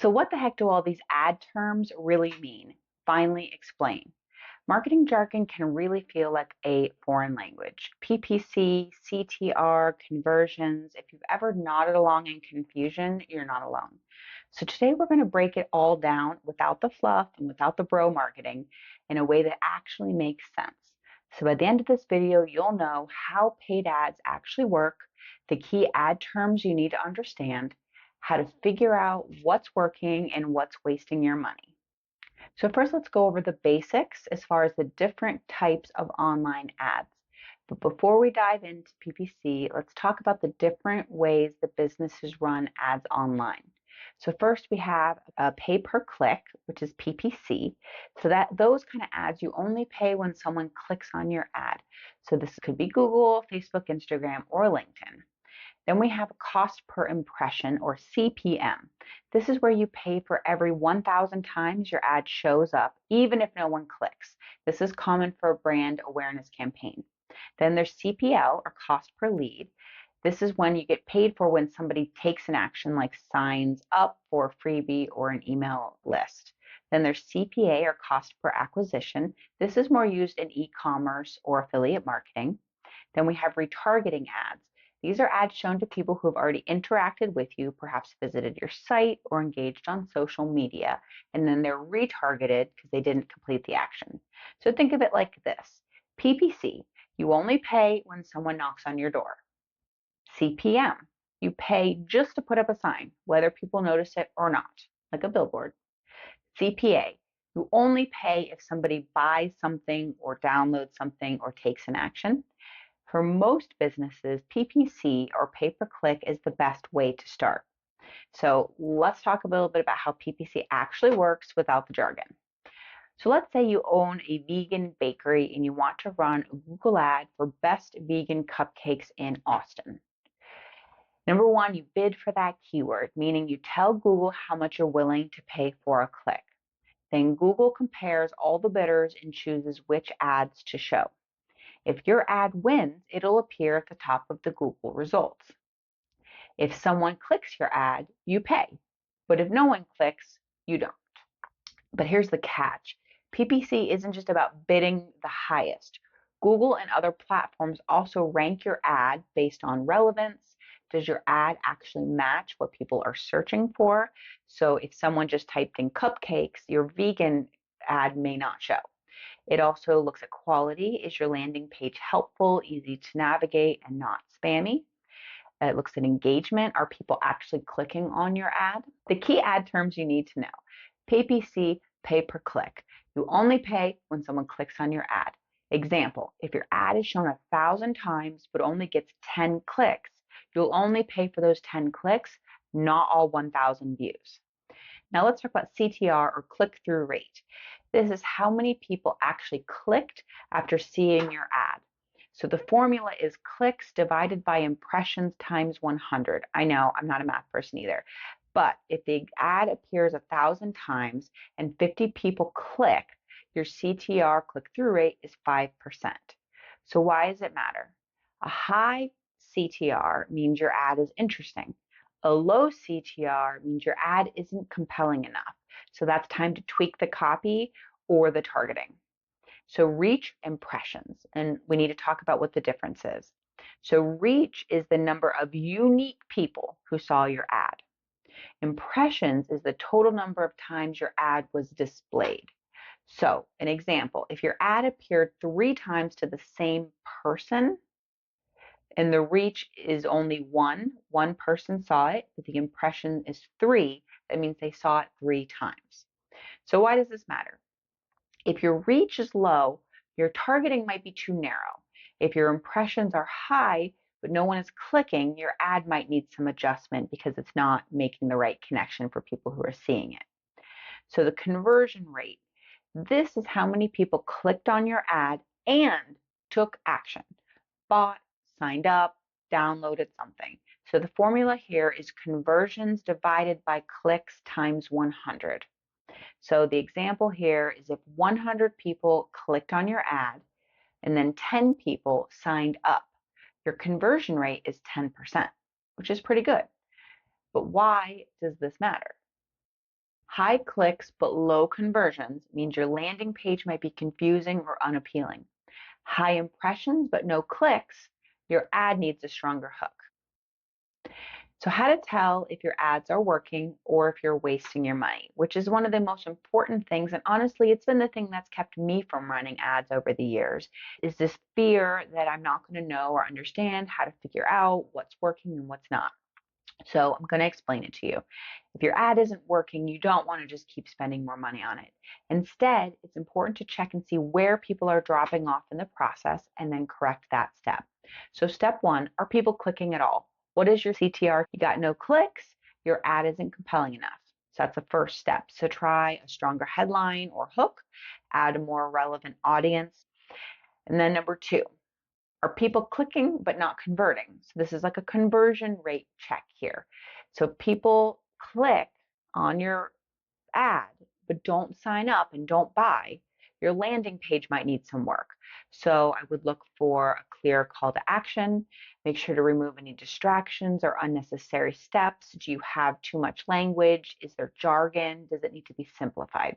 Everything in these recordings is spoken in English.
So what the heck do all these ad terms really mean? Finally explain. Marketing jargon can really feel like a foreign language. PPC, CTR, conversions. If you've ever nodded along in confusion, you're not alone. So today we're going to break it all down without the fluff and without the bro marketing in a way that actually makes sense. So by the end of this video, you'll know how paid ads actually work, the key ad terms you need to understand, how to figure out what's working and what's wasting your money. So first, let's go over the basics as far as the different types of online ads. But before we dive into PPC, let's talk about the different ways that businesses run ads online. So first we have a pay per click, which is PPC. So that those kind of ads you only pay when someone clicks on your ad. So this could be Google, Facebook, Instagram, or LinkedIn. Then we have cost per impression, or CPM. This is where you pay for every 1,000 times your ad shows up, even if no one clicks. This is common for a brand awareness campaign. Then there's CPL, or cost per lead. This is when you get paid for when somebody takes an action like signs up for a freebie or an email list. Then there's CPA, or cost per acquisition. This is more used in e-commerce or affiliate marketing. Then we have retargeting ads. These are ads shown to people who have already interacted with you, perhaps visited your site or engaged on social media, and then they're retargeted because they didn't complete the action. So think of it like this. PPC, you only pay when someone knocks on your door. CPM, you pay just to put up a sign, whether people notice it or not, like a billboard. CPA, you only pay if somebody buys something or downloads something or takes an action. For most businesses, PPC, or pay per click, is the best way to start. So let's talk a little bit about how PPC actually works without the jargon. So let's say you own a vegan bakery and you want to run a Google ad for best vegan cupcakes in Austin. Number one, you bid for that keyword, meaning you tell Google how much you're willing to pay for a click. Then Google compares all the bidders and chooses which ads to show. If your ad wins, it'll appear at the top of the Google results. If someone clicks your ad, you pay. But if no one clicks, you don't. But here's the catch. PPC isn't just about bidding the highest. Google and other platforms also rank your ad based on relevance. Does your ad actually match what people are searching for? So if someone just typed in cupcakes, your vegan ad may not show. It also looks at quality. Is your landing page helpful, easy to navigate, and not spammy? It looks at engagement. Are people actually clicking on your ad? The key ad terms you need to know. PPC, pay per click. You only pay when someone clicks on your ad. Example, if your ad is shown 1,000 times but only gets 10 clicks, you'll only pay for those 10 clicks, not all 1,000 views. Now let's talk about CTR, or click-through rate. This is how many people actually clicked after seeing your ad. So the formula is clicks divided by impressions times 100. I know, I'm not a math person either. But if the ad appears 1,000 times and 50 people click, your CTR, click-through rate, is 5%. So why does it matter? A high CTR means your ad is interesting. A low CTR means your ad isn't compelling enough. So that's time to tweak the copy or the targeting. So reach, impressions, and we need to talk about what the difference is. So reach is the number of unique people who saw your ad. Impressions is the total number of times your ad was displayed. So an example, if your ad appeared 3 times to the same person, and the reach is only one person saw it, but the impression is 3, that means they saw it 3 times. So why does this matter? If your reach is low, your targeting might be too narrow. If your impressions are high, but no one is clicking, your ad might need some adjustment because it's not making the right connection for people who are seeing it. So the conversion rate, this is how many people clicked on your ad and took action, bought, signed up, downloaded something. So the formula here is conversions divided by clicks times 100. So the example here is if 100 people clicked on your ad and then 10 people signed up, your conversion rate is 10%, which is pretty good. But why does this matter? High clicks but low conversions means your landing page might be confusing or unappealing. High impressions but no clicks, your ad needs a stronger hook. So, how to tell if your ads are working or if you're wasting your money, which is one of the most important things. And honestly, it's been the thing that's kept me from running ads over the years, is this fear that I'm not going to know or understand how to figure out what's working and what's not. So I'm going to explain it to you. If your ad isn't working, you don't want to just keep spending more money on it. Instead, it's important to check and see where people are dropping off in the process and then correct that step. So step one, are people clicking at all? What is your CTR? You got no clicks, your ad isn't compelling enough. So that's the first step. So try a stronger headline or hook, add a more relevant audience. And then number two, are people clicking but not converting? So this is like a conversion rate check here. So people click on your ad but don't sign up and don't buy, your landing page might need some work. So I would look for a clear call to action. Make sure to remove any distractions or unnecessary steps. Do you have too much language? Is there jargon? Does it need to be simplified?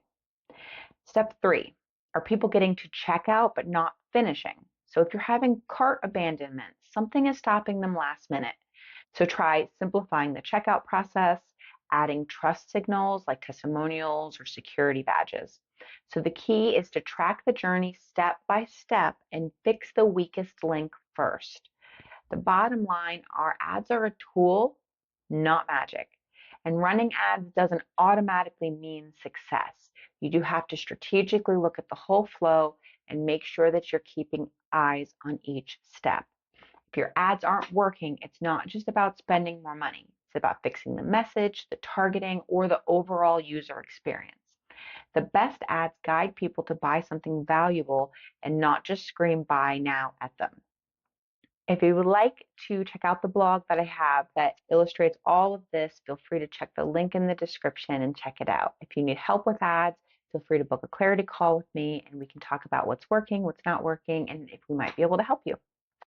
Step three, are people getting to checkout but not finishing? So if you're having cart abandonment, something is stopping them last minute. So try simplifying the checkout process, adding trust signals like testimonials or security badges. So the key is to track the journey step by step and fix the weakest link first. The bottom line, our ads are a tool, not magic. And running ads doesn't automatically mean success. You do have to strategically look at the whole flow and make sure that you're keeping eyes on each step. If your ads aren't working, it's not just about spending more money. It's about fixing the message, the targeting, or the overall user experience. The best ads guide people to buy something valuable and not just scream buy now at them. If you would like to check out the blog that I have that illustrates all of this, feel free to check the link in the description and check it out. If you need help with ads, feel free to book a clarity call with me and we can talk about what's working, what's not working, and if we might be able to help you.